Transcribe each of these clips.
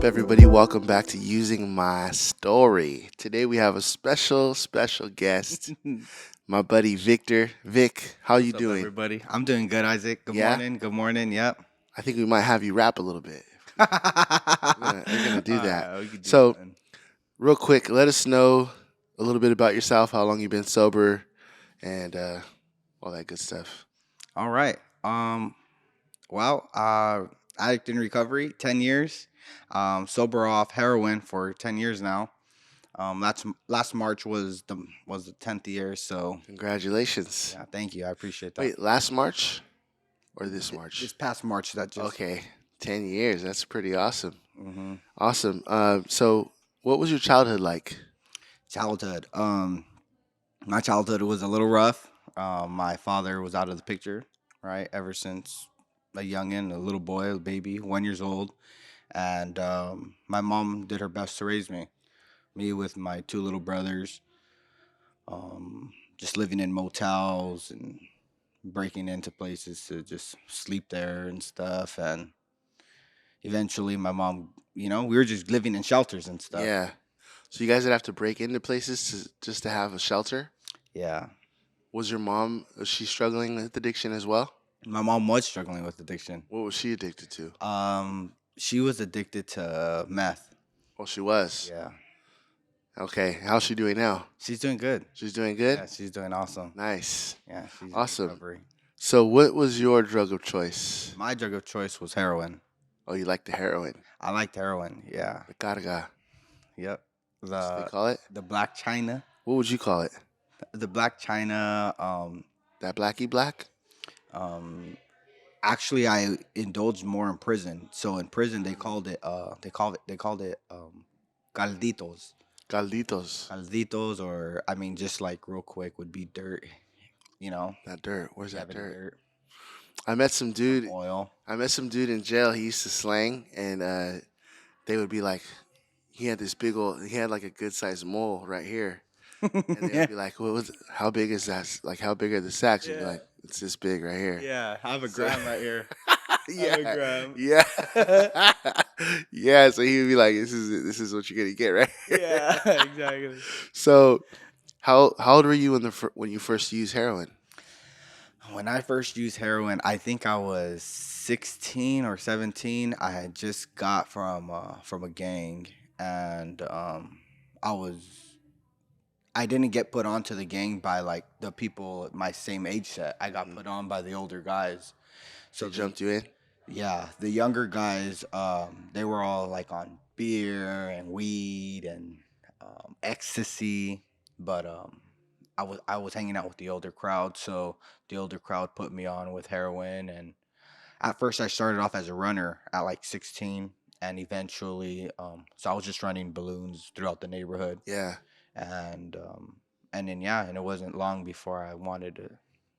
up, everybody? Welcome back to Using My Story. Today we have a special guest, my buddy Victor. Vic, how you What's up, doing? everybody? I'm doing good, Isaac. Good Yeah, morning. Good morning. Yep. I think we might have you rap a little bit. All We're gonna do that. right, we could do So, that. real quick, let us know a little bit about yourself, how long you've been sober, and all that good stuff. All right. Well, addict in recovery, 10 years. Sober off heroin for 10 years now. Last March was the 10th year. So Congratulations. yeah, thank you. I appreciate that. Wait, last March or this This March? past March, that just. Okay, 10 years. That's pretty awesome. hmm Awesome. So, what was your childhood like? Childhood. My childhood was a little rough. My father was out of the picture, right, ever since a youngin, a little boy, a baby, 1 years old, and my mom did her best to raise me. Me with my two little brothers, just living in motels and breaking into places to just sleep there and stuff. And eventually, my mom, we were just living in shelters and stuff. Yeah. So you guys would have to break into places just to have a shelter? Yeah, Was your mom, was she struggling with addiction as well? my mom was struggling with addiction. What was she addicted to? She was addicted to meth. Oh, she was. Yeah. Okay. How's she doing now? She's doing good. She's doing good? Yeah, she's doing awesome. Nice. Yeah, she's in Awesome. recovery. So what was your drug of choice? My drug of choice was heroin. Oh, you like the heroin. I liked heroin. Yeah. The garaga. Yep. That's what they The call it? the black china. What would you call it? The black china. That blacky black? Um. Actually, I indulged more in prison. So in prison, they called it calditos. Galditos. Calditos, or I mean, just like real quick would be dirt. You know, That dirt. Where's that having dirt? dirt, I met some dude. oil. I met some dude in jail. He used to slang, and they would be like, he had like a good sized mole right here, and they Yeah. would be like, how big is that? Like, how big are the sacks? And be Yeah. like, it's this big right here. Yeah, I have a So- gram right here. Yeah, gram. yeah, yeah. So he would be like, this is what you're gonna get, right? Yeah, exactly. So, how old were you when you first used heroin? When I first used heroin, I think I was 16 or 17. I had just got from a gang, and I was I didn't get put onto the gang by like the people my same age set. I got put on by the older guys. So So they jumped you in. yeah, the younger guys, they were all like on beer and weed and ecstasy, but I was hanging out with the older crowd, so the older crowd put me on with heroin. And at first, I started off as a runner at like 16, and eventually, so I was just running balloons throughout the neighborhood, Yeah, and then yeah, and it wasn't long before I wanted to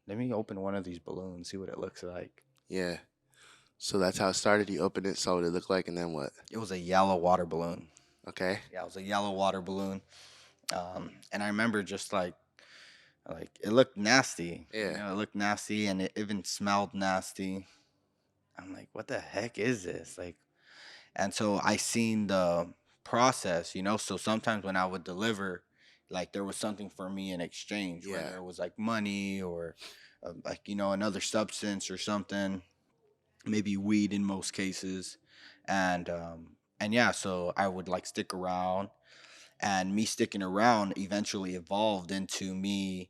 let me open one of these balloons, see what it looks like. yeah. So that's how it started. You opened it, saw what it looked like, and then what? It was a yellow water balloon. Okay. Yeah, it was a yellow water balloon. And I remember just like it looked nasty. Yeah. It looked nasty and it even smelled nasty. I'm like, what the heck is this? Like, and so I seen the process, So sometimes when I would deliver, like there was something for me in exchange, Yeah. whether it was like money or like another substance or something, maybe weed in most cases, and yeah, so I would like stick around, and me sticking around eventually evolved into me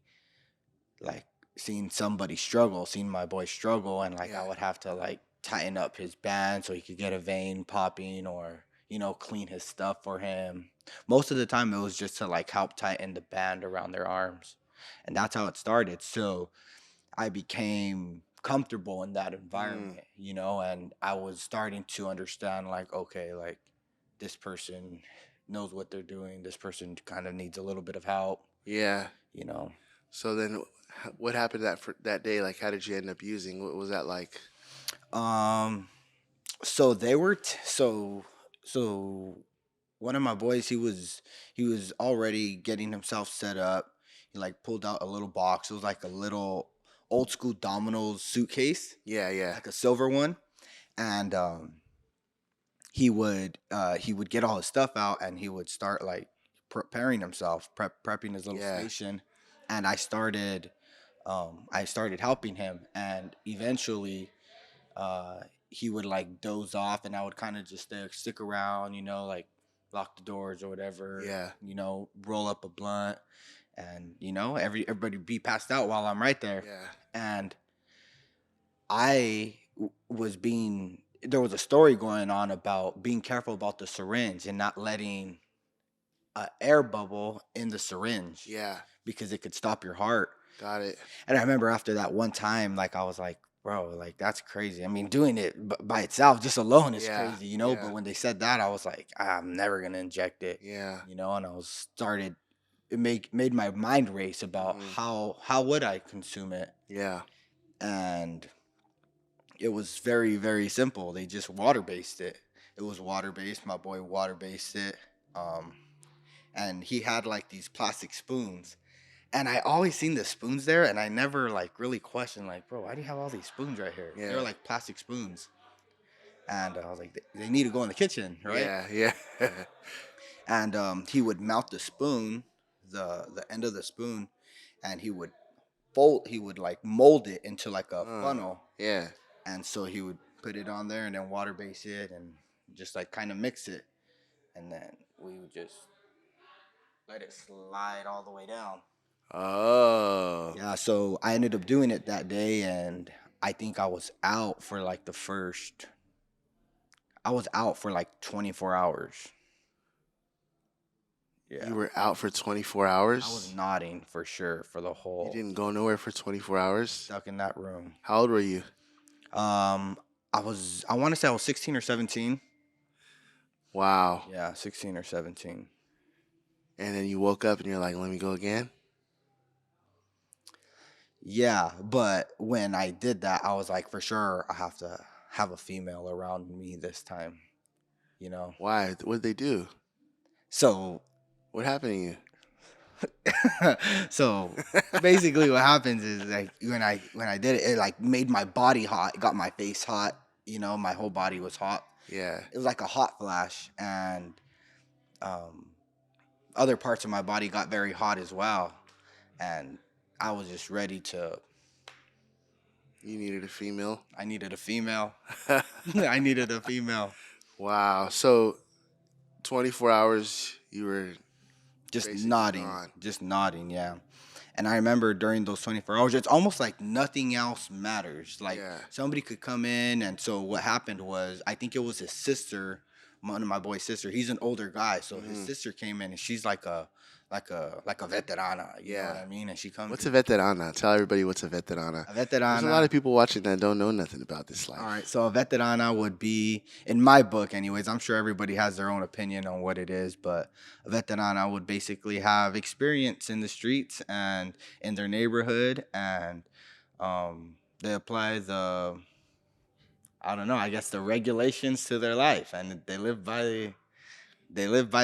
like seeing somebody struggle, seeing my boy struggle, and like I Yeah. would have to like tighten up his band so he could get a vein popping, or clean his stuff for him. Most of the time it was just to like help tighten the band around their arms, and that's how it started. So I became comfortable in that Mm, environment, and I was starting to understand like, okay, like this person knows what they're doing. This person kind of needs a little bit of help, yeah. you know. So then, what happened that day? Like, how did you end up using? What was that like? Um, so they were so one of my boys, he was already getting himself set up. He like pulled out a little box. It was like a little old school Domino's suitcase, Yeah, yeah. like a silver one, and he would get all his stuff out and he would start like preparing himself, prepping his little Yeah. station, and I started helping him, and eventually he would like doze off, and I would kind of just stick around, like lock the doors or whatever, Yeah. roll up a blunt, and everybody be passed out while I'm right there, Yeah. and I was being there was a story going on about being careful about the syringe and not letting an air bubble in the syringe Yeah. because it could stop your heart. Got it. And I remember after that one time, like I was like, bro, like that's crazy. I mean, doing it by itself, just alone, is Yeah. crazy, Yeah. But when they said that, I was like, I'm never gonna inject it, Yeah. And I was started. It made my mind race about Mhm. how would I consume it, Yeah. and it was very very simple. They just water based it. It was water based. My boy water based it, um, and he had like these plastic spoons. And I always seen the spoons there, and I never like really questioned, like, bro, why do you have all these spoons right here? They're Yeah. like plastic spoons, and I was like, they need to go in the kitchen, right? Yeah. Yeah. And he would mount the spoon, the end of the spoon, and he would like mold it into like a funnel, Yeah. and so he would put it on there and then water base it and just like kind of mix it, and then we would just let it slide all the way down. Oh. Yeah, so I ended up doing it that day, and I think I was out for like I was out for like 24 hours. Yeah. You were out for 24 I hours? was nodding for sure for the You whole didn't go nowhere for 24 hours? stuck in that room. How old were you? I want to say I was 16 or 17. Wow. Yeah, 16 or 17. And then you woke up and you're like, let me go again? Yeah, but when I did that, I was like, for sure, I have to have a female around me this time, Why? What'd they do? So What happened to you? so basically what happens is like when I did it, it like made my body hot. It got my face hot, my whole body was hot. Yeah. It was like a hot flash, and um other parts of my body got very hot as well, and I was just ready to You needed a female? I needed a female. I needed a female. Wow. So 24 hours you were Just basically nodding. gone. Just nodding, yeah. And I remember during those 24 hours, it's almost like nothing else matters. Like Yeah. somebody could come in, and so what happened was, I think it was his sister, one of my boy's sister. He's an older guy, so his Mhm. sister came in, and she's like a veterana, you know what Yeah. I mean? And she comes. What's a veterana? Tell everybody what's a veterana. A There's veterana. a lot of people watching that don't know nothing about this life. All right, so a veterana would be, in my book, anyways. I'm sure everybody has their own opinion on what it is, but a veterana would basically have experience in the streets and in their neighborhood, and they apply I don't know, I guess the regulations to their life, and they live by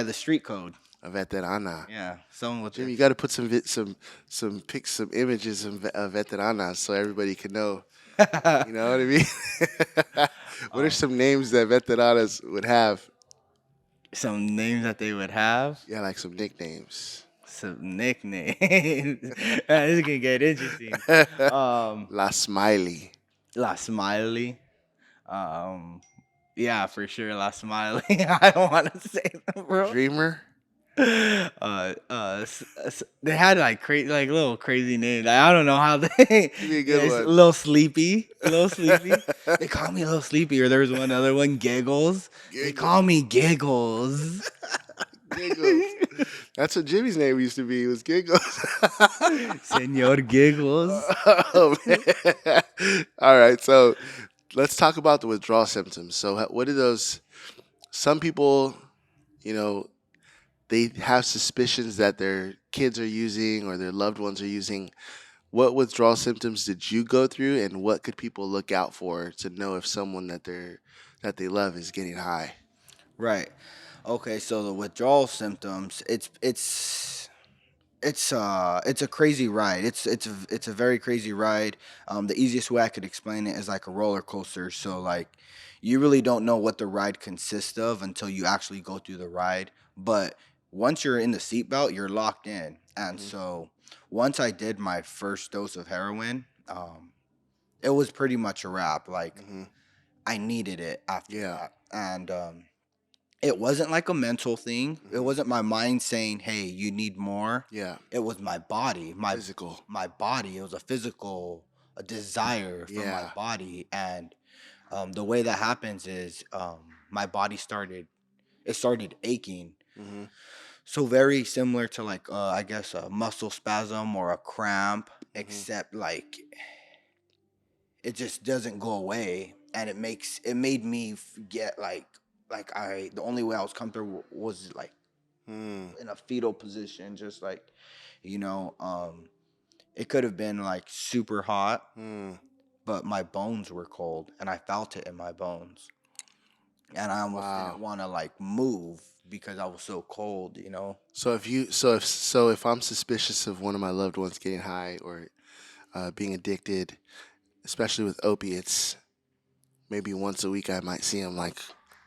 the street code. A veterana. Yeah, someone with Jimmy, you got to put some pics, some images of veteranas so everybody can know. You know what I mean? What are some names that veteranas would have? some names that they would have. Yeah, like some nicknames. Some nicknames. This can get interesting. La Smiley. La Smiley. Yeah, for sure, La Smiley. I don't want to say them, bro. Dreamer. They had like crazy, like little crazy names. I don't know how they. Give me a good It's one. a little sleepy, little sleepy. They call me a little sleepy. Or there was one other one, Giggles. They call me Giggles. Giggles. That's what Jimmy's name used to be. It was Giggles. Senor Giggles. Oh, man. All right, so let's talk about the withdrawal symptoms. So, what are those? Some people, they have suspicions that their kids are using or their loved ones are using. What withdrawal symptoms did you go through, and what could people look out for to know if someone that they love is getting high? Right. Okay, so the withdrawal symptoms, it's It's a crazy ride. It's a very crazy ride. The easiest way I could explain it is like a roller coaster. So like you really don't know what the ride consists of until you actually go through the ride. But once you're in the seatbelt, you're locked in. And Hmm. so once I did my first dose of heroin, it was pretty much a wrap. Like Hmm. I needed it after Yeah. that. And it wasn't like a mental thing. It Hmm. wasn't my mind saying, "Hey, you need more." Yeah. It was my body. Physical. My body. It was a physical a desire from my Yeah. body, and the way that happens is my body started aching. Hmm. So very similar to like I guess a muscle spasm or a cramp, Hmm. except like it just doesn't go away, and it made me get like I the only way I was comfortable was like Mm. in a fetal position, just like you know it could have been like super hot, Mm. but my bones were cold and I felt it in my bones, and I almost didn't Wow. want to like move because I was so cold, So if I'm suspicious of one of my loved ones getting high or being addicted, especially with opiates, maybe once a week I might see them like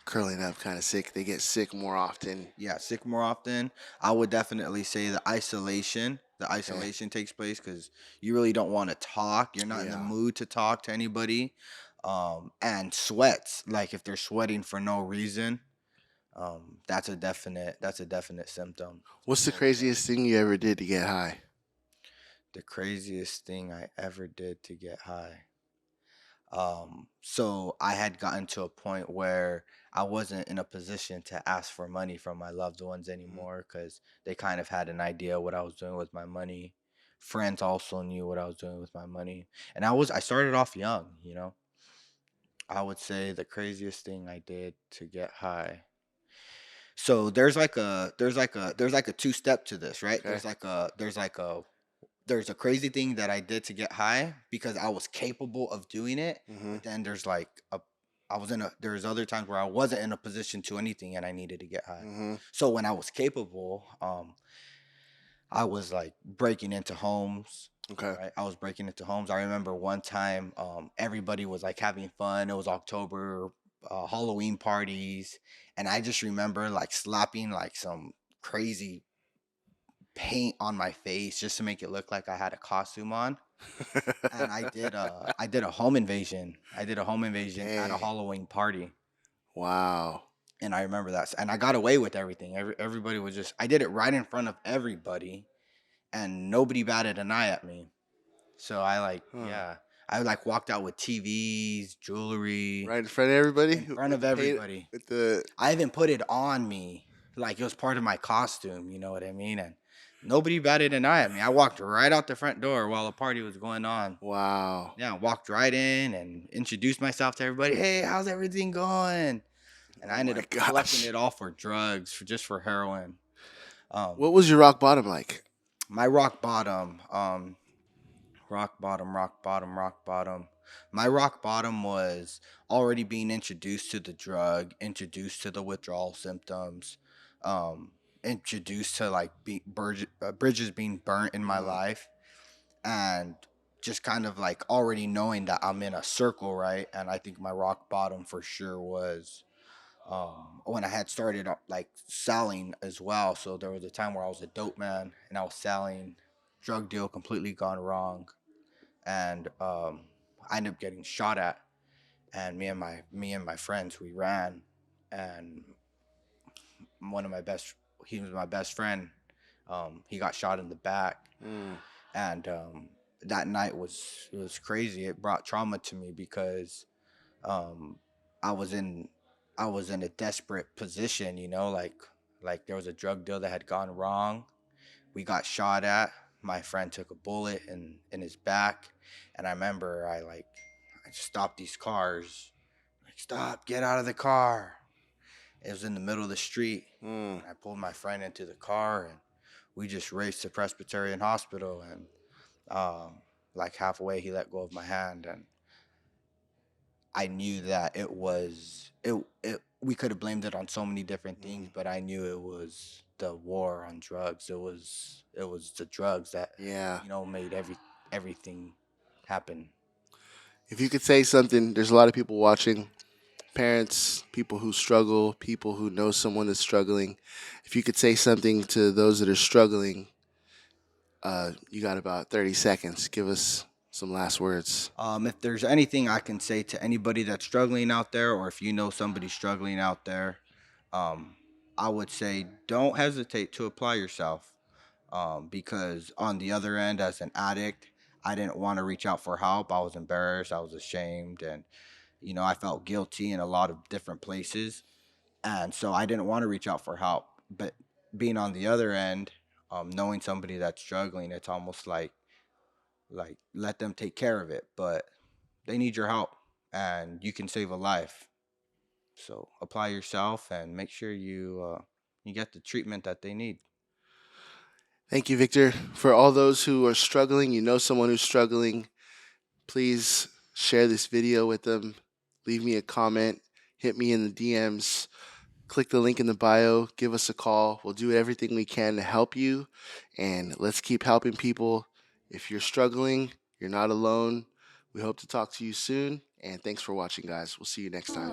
curling up, kind of sick. They get sick more often. Yeah, sick more often. I would definitely say the Okay. isolation takes place because you really don't want to talk. You're not in the Yeah. mood to talk to anybody. And sweats, like if they're sweating for no reason, that's a definite symptom. What's the Most craziest definitely. thing you ever did to get high? The craziest thing I ever did to get high. So I had gotten to a point where I wasn't in a position to ask for money from my loved ones Mhm. anymore because they kind of had an idea what I was doing with my money. Friends also knew what I was doing with my money. And I started off young. I would say the craziest thing I did to get high. So there's like a two-step to this, right? Okay. There's a crazy thing that I did to get high because I was capable of doing it, Mhm. but then there's other times where I wasn't in a position to anything and I needed to get high. Mhm. So when I was capable, I was like breaking into homes, Okay. right? I was breaking into homes. I remember one time, everybody was like having fun. It was October, Halloween parties, and I just remember like slapping like some crazy paint on my face just to make it look like I had a costume on. And I did a home invasion. I did a home invasion at a Dang. Halloween party. Wow. And I remember that. And I got away with everything. Everybody was just I did it right in front of everybody and nobody batted an eye at me. So Huh. I like walked out with TVs, jewelry Right in front of everybody in front with of the paint, everybody. with the. I even put it on me like it was part of my costume, you know what I mean? And nobody batted an eye at me. I walked right out the front door while the party was going on. Wow. Yeah, walked right in and introduced myself to everybody. Hey, how's everything going? And I Oh ended my up collecting gosh. it all for drugs, for just for heroin. Um, What was your rock bottom like? my rock bottom, rock bottom, rock bottom, rock bottom. My rock bottom was already being introduced to the drug, introduced to the withdrawal symptoms, introduced to like bridges being burnt in my Mm. life, and just kind of like already knowing that I'm in a circle, right? And I think my rock bottom for sure was when I had started like selling as well. So there was a time where I was a dope man and I was selling, drug deal completely gone wrong, and I ended up getting shot at. And me and my friends we ran, and one of my best he was my best friend. He got shot in the back, Mm. and that night was crazy. It brought trauma to me because um, I was in I was in a desperate position, like there was a drug deal that had gone wrong. We got shot at. My friend took a bullet in his back, and I remember I just stopped these cars, like stop, get out of the car. It was in the middle of the street, Mm. and I pulled my friend into the car, and we just raced to Presbyterian Hospital, and like halfway he let go of my hand, and I knew that it was it we could have blamed it on so many different things, Mm. but I knew it was the war on drugs. It was the drugs that Yeah. made everything happen. If you could say something, there's a lot of people watching, parents, people who struggle, people who know someone that's struggling. If you could say something to those that are struggling, you got about 30 seconds. Give us some last words. If there's anything I can say to anybody that's struggling out there, or if you know somebody struggling out there, um, I would say don't hesitate to apply yourself. Because on the other end, as an addict, I didn't want to reach out for help. I was embarrassed, I was ashamed, and I felt guilty in a lot of different places, and so I didn't want to reach out for help. But being on the other end, knowing somebody that's struggling, it's almost like let them take care of it, but they need your help, and you can save a life. So apply yourself and make sure you get the treatment that they need. Thank you, Victor. For all those who are struggling, you know someone who's struggling, please share this video with them. Leave me a comment, hit me in the DMs, click the link in the bio, give us a call. We'll do everything we can to help you, and let's keep helping people. If you're struggling, you're not alone. We hope to talk to you soon, and thanks for watching, guys. We'll see you next time.